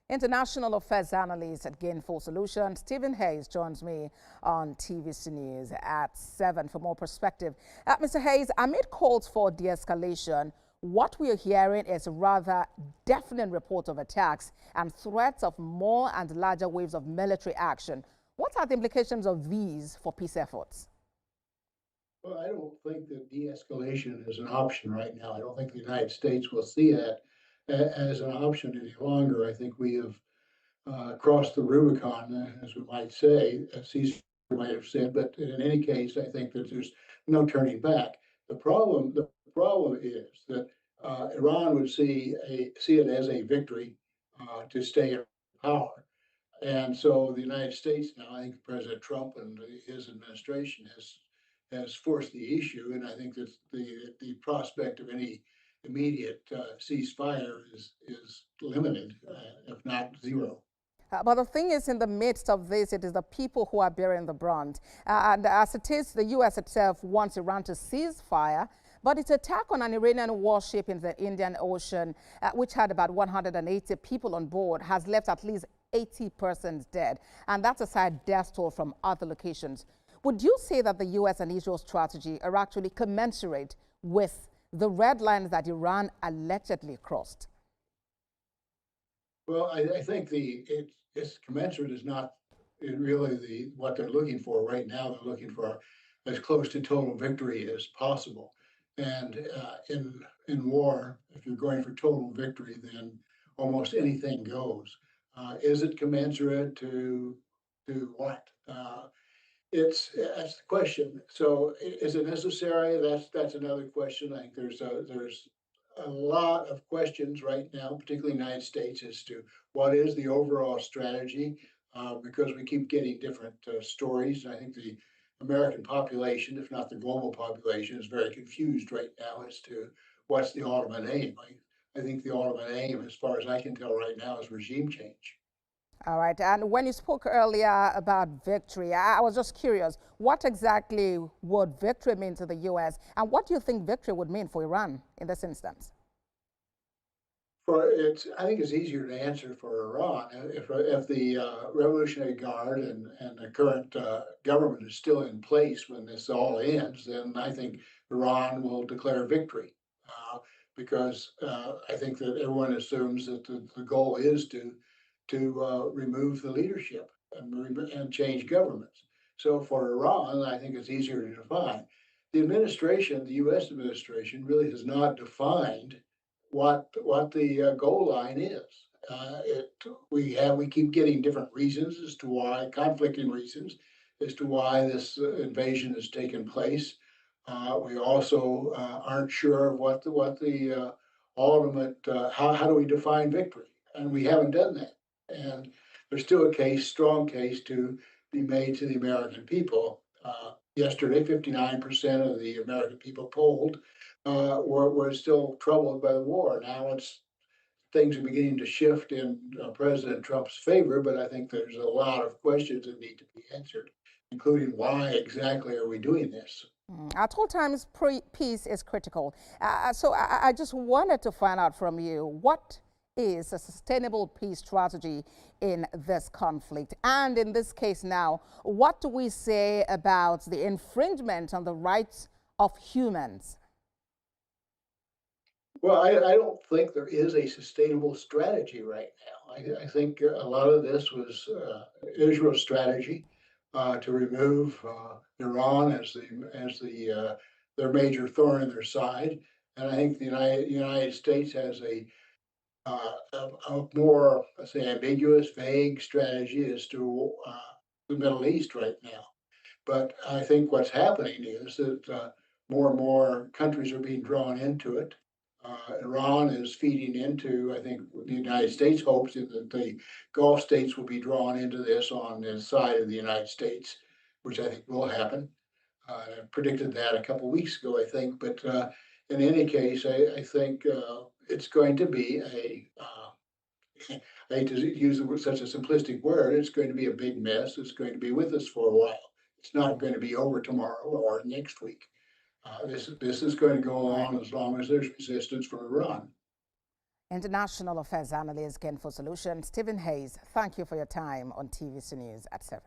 International affairs analyst at Gainful Solutions, Stephen Hayes, joins me on TVC News at 7 for more perspective. Mr. Hayes, amid calls for de-escalation, what we are hearing is rather definite reports of attacks and threats of more and larger waves of military action. What are the implications of these for peace efforts? Well, I don't think that de-escalation is an option right now. I don't think the United States will see that as an option any longer. I think we have crossed the Rubicon, as we might say, as Caesar might have said. But in any case, I think that there's no turning back. The problem is that Iran would see it as a victory to stay in power. And so the United States now, I think President Trump and his administration has forced the issue, and I think that the prospect of any immediate ceasefire is limited, if not zero. But the thing is, in the midst of this, it is the people who are bearing the brunt. And as it is, the U.S. itself wants Iran to cease fire, but its attack on an Iranian warship in the Indian Ocean, which had about 180 people on board, has left at least 80 persons dead. And that's aside death toll from other locations. Would you say that the U.S. and Israel's strategy are actually commensurate with the red lines that Iran allegedly crossed? Well, I think it's commensurate is not really what they're looking for right now. They're looking for as close to total victory as possible. And in war, if you're going for total victory, then almost anything goes. Is it commensurate to what? That's the question. So is it necessary? That's another question. I think there's a lot of questions right now, particularly in the United States, as to what is the overall strategy, because we keep getting different stories. I think the American population, if not the global population, is very confused right now as to what's the ultimate aim. I think the ultimate aim, as far as I can tell right now, is regime change. All right. And when you spoke earlier about victory, I was just curious, what exactly would victory mean to the U.S. and what do you think victory would mean for Iran in this instance? I think it's easier to answer for Iran if the Revolutionary Guard and the current government is still in place when this all ends. Then I think Iran will declare victory because I think that everyone assumes that the goal is to remove the leadership and change governments. So for Iran, I think it's easier to define. The administration, the U.S. administration, really has not defined what the goal line is. We keep getting different reasons as to why, conflicting reasons as to why this invasion has taken place. We also aren't sure of what the ultimate how do we define victory, and we haven't done that. And there's still a strong case to be made to the American people. Yesterday, 59% of the American people polled were still troubled by the war. Now things are beginning to shift in President Trump's favor, but I think there's a lot of questions that need to be answered, including why exactly are we doing this? At all times, peace is critical. So I just wanted to find out from you, what is a sustainable peace strategy in this conflict? And in this case now, what do we say about the infringement on the rights of humans? Well, I don't think there is a sustainable strategy right now. I think a lot of this was Israel's strategy to remove Iran as their major thorn in their side, and I think the United States has a more, let's say, ambiguous, vague strategy as to the Middle East right now. But I think what's happening is that more and more countries are being drawn into it. Iran is feeding into, I think, the United States hopes that the Gulf states will be drawn into this on the side of the United States, which I think will happen. I predicted that a couple of weeks ago, I think. But in any case, I think it's going to be I hate to use such a simplistic word, it's going to be a big mess. It's going to be with us for a while. It's not going to be over tomorrow or next week. This is going to go All right. on as long as there's resistance from Iran. International Affairs Analyst, Gainful Solutions, Stephen Hayes, thank you for your time on TVC News at 7.